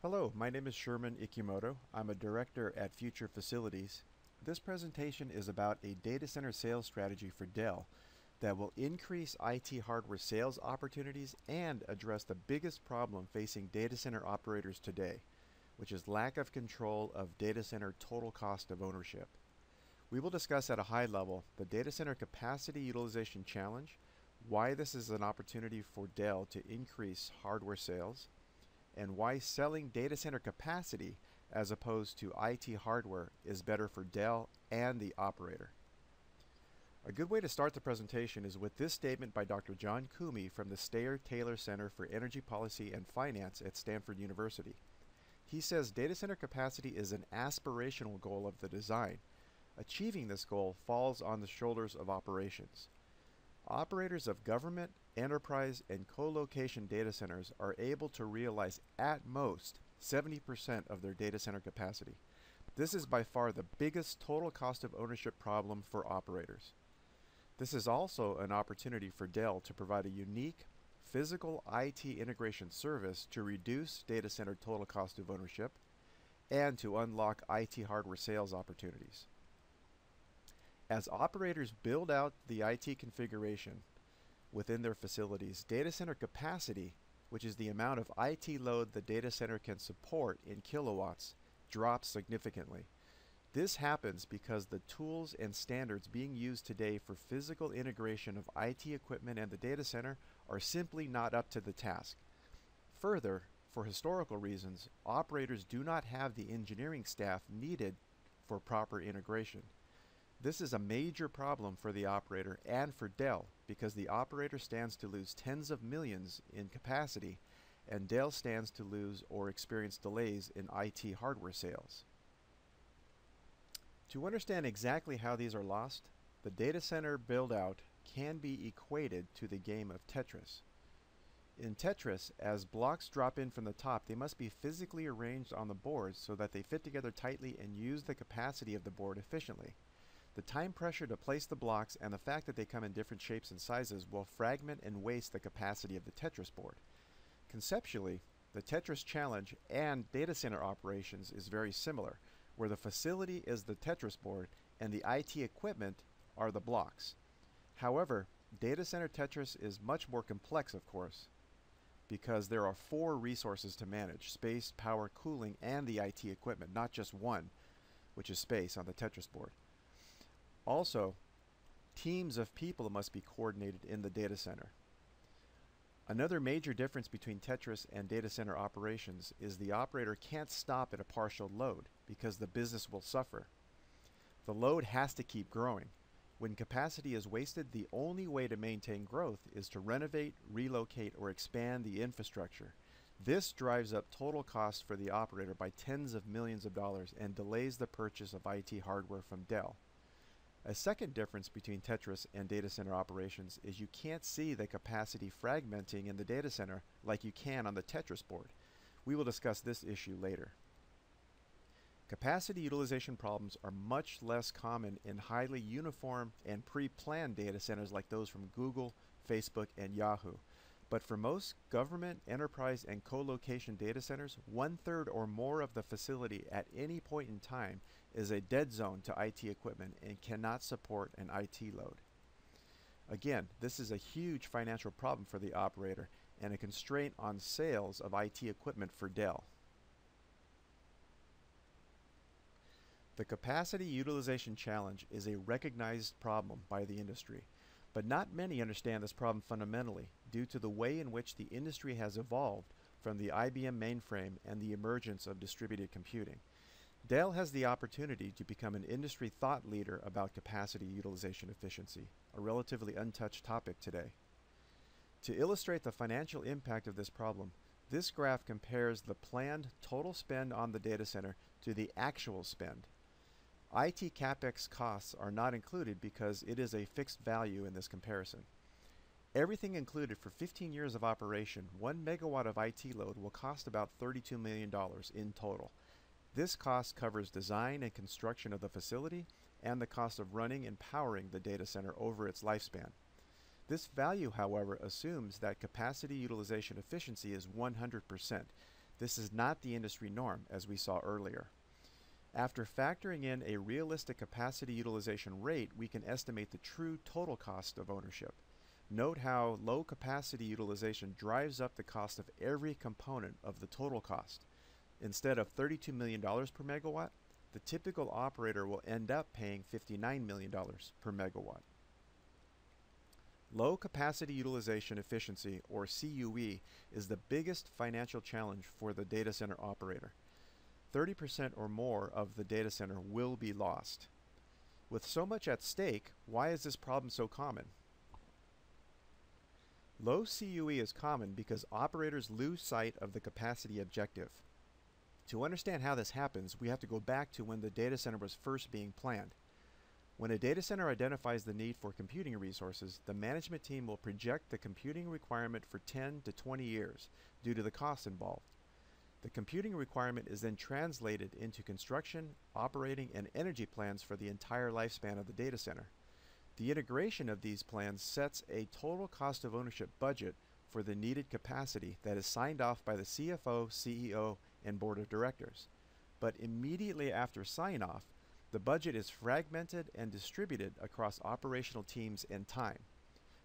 Hello, my name is Sherman Ikimoto. I'm a director at Future Facilities. This presentation is about a data center sales strategy for Dell that will increase IT hardware sales opportunities and address the biggest problem facing data center operators today, which is lack of control of data center total cost of ownership. We will discuss at a high level the data center capacity utilization challenge, why this is an opportunity for Dell to increase hardware sales, and why selling data center capacity as opposed to IT hardware is better for Dell and the operator. A good way to start the presentation is with this statement by Dr. John Koomey from the Steyer-Taylor Center for Energy Policy and Finance at Stanford University. He says data center capacity is an aspirational goal of the design. Achieving this goal falls on the shoulders of operations. Operators of government, enterprise, and co-location data centers are able to realize at most 70% of their data center capacity. This is by far the biggest total cost of ownership problem for operators. This is also an opportunity for Dell to provide a unique physical IT integration service to reduce data center total cost of ownership and to unlock IT hardware sales opportunities. As operators build out the IT configuration within their facilities, data center capacity, which is the amount of IT load the data center can support in kilowatts, drops significantly. This happens because the tools and standards being used today for physical integration of IT equipment and the data center are simply not up to the task. Further, for historical reasons, operators do not have the engineering staff needed for proper integration. This is a major problem for the operator and for Dell because the operator stands to lose tens of millions in capacity and Dell stands to lose or experience delays in IT hardware sales. To understand exactly how these are lost, the data center build-out can be equated to the game of Tetris. In Tetris, as blocks drop in from the top, they must be physically arranged on the board so that they fit together tightly and use the capacity of the board efficiently. The time pressure to place the blocks and the fact that they come in different shapes and sizes will fragment and waste the capacity of the Tetris board. Conceptually, the Tetris challenge and data center operations is very similar, where the facility is the Tetris board and the IT equipment are the blocks. However, data center Tetris is much more complex, of course, because there are 4 resources to manage: space, power, cooling, and the IT equipment, not just one, which is space on the Tetris board. Also, teams of people must be coordinated in the data center. Another major difference between Tetris and data center operations is the operator can't stop at a partial load because the business will suffer. The load has to keep growing. When capacity is wasted, the only way to maintain growth is to renovate, relocate, or expand the infrastructure. This drives up total costs for the operator by tens of millions of dollars and delays the purchase of IT hardware from Dell. A second difference between Tetris and data center operations is you can't see the capacity fragmenting in the data center like you can on the Tetris board. We will discuss this issue later. Capacity utilization problems are much less common in highly uniform and pre-planned data centers like those from Google, Facebook, and Yahoo. But for most government, enterprise, and co-location data centers, 1/3 or more of the facility at any point in time is a dead zone to IT equipment and cannot support an IT load. Again, this is a huge financial problem for the operator and a constraint on sales of IT equipment for Dell. The capacity utilization challenge is a recognized problem by the industry. But not many understand this problem fundamentally due to the way in which the industry has evolved from the IBM mainframe and the emergence of distributed computing. Dell has the opportunity to become an industry thought leader about capacity utilization efficiency, a relatively untouched topic today. To illustrate the financial impact of this problem, this graph compares the planned total spend on the data center to the actual spend. IT CapEx costs are not included because it is a fixed value in this comparison. Everything included for 15 years of operation, 1 megawatt of IT load will cost about $32 million in total. This cost covers design and construction of the facility and the cost of running and powering the data center over its lifespan. This value, however, assumes that capacity utilization efficiency is 100%. This is not the industry norm, as we saw earlier. After factoring in a realistic capacity utilization rate, we can estimate the true total cost of ownership. Note how low capacity utilization drives up the cost of every component of the total cost. Instead of $32 million per megawatt, the typical operator will end up paying $59 million per megawatt. Low capacity utilization efficiency, or CUE, is the biggest financial challenge for the data center operator. 30% or more of the data center will be lost. With so much at stake, why is this problem so common? Low CUE is common because operators lose sight of the capacity objective. To understand how this happens, we have to go back to when the data center was first being planned. When a data center identifies the need for computing resources, the management team will project the computing requirement for 10 to 20 years due to the costs involved. The computing requirement is then translated into construction, operating, and energy plans for the entire lifespan of the data center. The integration of these plans sets a total cost of ownership budget for the needed capacity that is signed off by the CFO, CEO, and board of directors. But immediately after sign-off, the budget is fragmented and distributed across operational teams and time.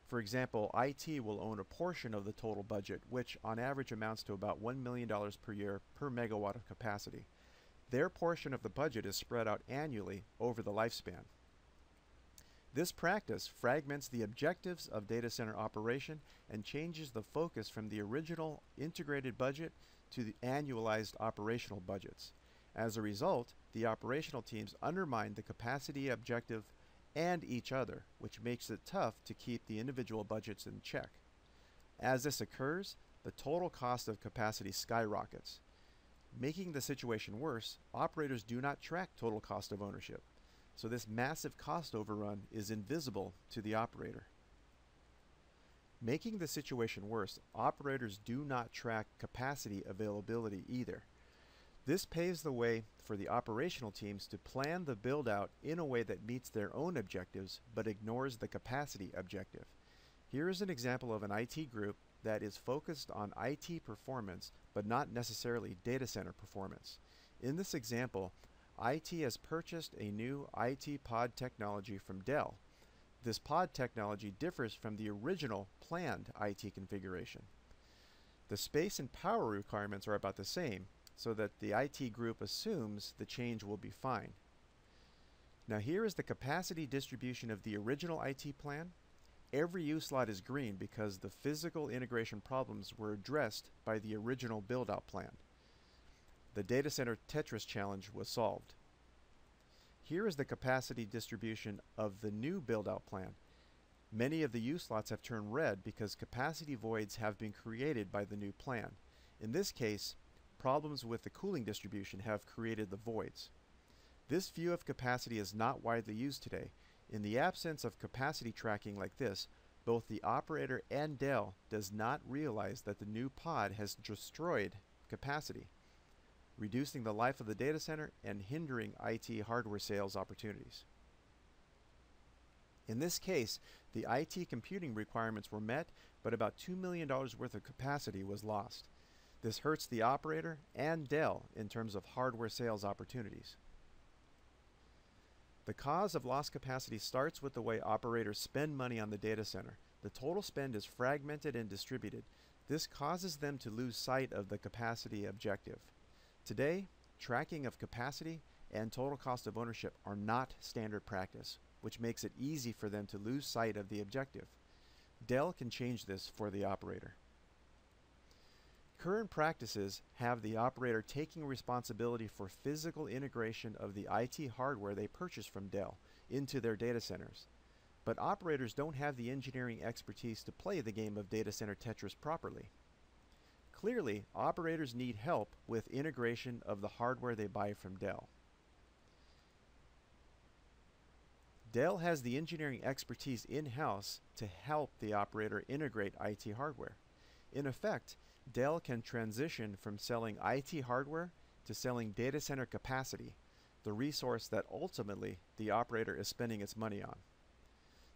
For example, IT will own a portion of the total budget, which on average amounts to about $1 million per year per megawatt of capacity. Their portion of the budget is spread out annually over the lifespan. This practice fragments the objectives of data center operation and changes the focus from the original integrated budget to the annualized operational budgets. As a result, the operational teams undermine the capacity objective and each other, which makes it tough to keep the individual budgets in check. As this occurs, the total cost of capacity skyrockets. Making the situation worse, operators do not track total cost of ownership, so this massive cost overrun is invisible to the operator. Making the situation worse, operators do not track capacity availability either. This paves the way for the operational teams to plan the build-out in a way that meets their own objectives but ignores the capacity objective. Here is an example of an IT group that is focused on IT performance but not necessarily data center performance. In this example, IT has purchased a new IT pod technology from Dell. This pod technology differs from the original planned IT configuration. The space and power requirements are about the same, so that the IT group assumes the change will be fine. Now here is the capacity distribution of the original IT plan. Every U slot is green because the physical integration problems were addressed by the original build-out plan. The data center Tetris challenge was solved. Here is the capacity distribution of the new build-out plan. Many of the U slots have turned red because capacity voids have been created by the new plan. In this case, problems with the cooling distribution have created the voids. This view of capacity is not widely used today. In the absence of capacity tracking like this, both the operator and Dell does not realize that the new pod has destroyed capacity, reducing the life of the data center and hindering IT hardware sales opportunities. In this case, the IT computing requirements were met, but about $2 million worth of capacity was lost. This hurts the operator and Dell in terms of hardware sales opportunities. The cause of lost capacity starts with the way operators spend money on the data center. The total spend is fragmented and distributed. This causes them to lose sight of the capacity objective. Today, tracking of capacity and total cost of ownership are not standard practice, which makes it easy for them to lose sight of the objective. Dell can change this for the operator. Current practices have the operator taking responsibility for physical integration of the IT hardware they purchase from Dell into their data centers. But operators don't have the engineering expertise to play the game of data center Tetris properly. Clearly, operators need help with integration of the hardware they buy from Dell. Dell has the engineering expertise in-house to help the operator integrate IT hardware. In effect, Dell can transition from selling IT hardware to selling data center capacity, the resource that ultimately the operator is spending its money on.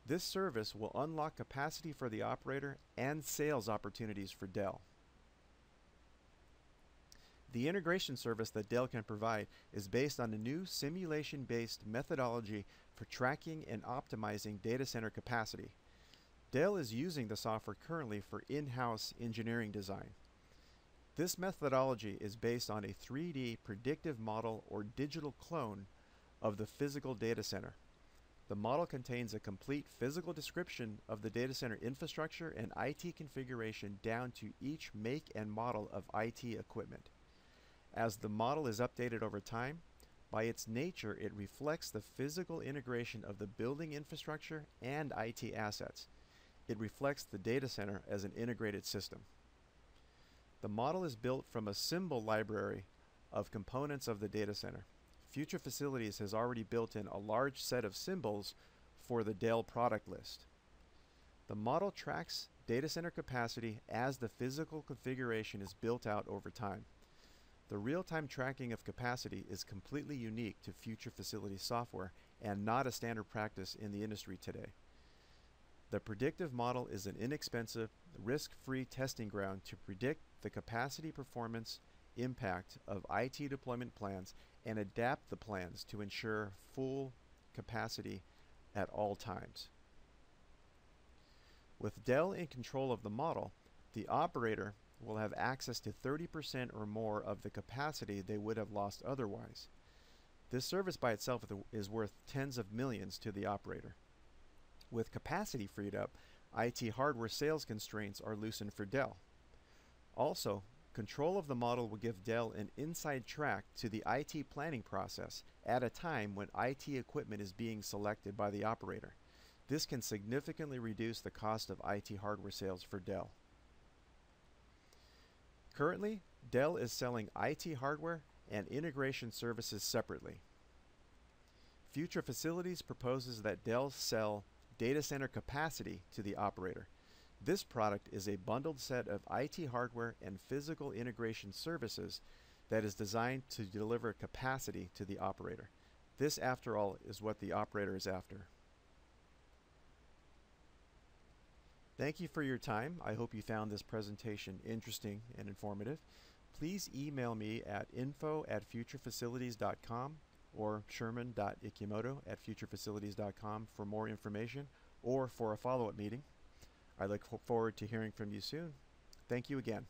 This service will unlock capacity for the operator and sales opportunities for Dell. The integration service that Dell can provide is based on a new simulation-based methodology for tracking and optimizing data center capacity. Dell is using the software currently for in-house engineering design. This methodology is based on a 3D predictive model or digital clone of the physical data center. The model contains a complete physical description of the data center infrastructure and IT configuration down to each make and model of IT equipment. As the model is updated over time, by its nature it reflects the physical integration of the building infrastructure and IT assets. It reflects the data center as an integrated system. The model is built from a symbol library of components of the data center. Future Facilities has already built in a large set of symbols for the Dell product list. The model tracks data center capacity as the physical configuration is built out over time. The real-time tracking of capacity is completely unique to Future Facilities software and not a standard practice in the industry today. The predictive model is an inexpensive, risk-free testing ground to predict the capacity performance impact of IT deployment plans and adapt the plans to ensure full capacity at all times. With Dell in control of the model, the operator will have access to 30% or more of the capacity they would have lost otherwise. This service by itself is worth tens of millions to the operator. With capacity freed up, IT hardware sales constraints are loosened for Dell. Also, control of the model will give Dell an inside track to the IT planning process at a time when IT equipment is being selected by the operator. This can significantly reduce the cost of IT hardware sales for Dell. Currently, Dell is selling IT hardware and integration services separately. Future Facilities proposes that Dell sell data center capacity to the operator. This product is a bundled set of IT hardware and physical integration services that is designed to deliver capacity to the operator. This, after all, is what the operator is after. Thank you for your time. I hope you found this presentation interesting and informative. Please email me at info@futurefacilities.com or sherman.ikimoto@futurefacilities.com for more information or for a follow-up meeting. I look forward to hearing from you soon. Thank you again.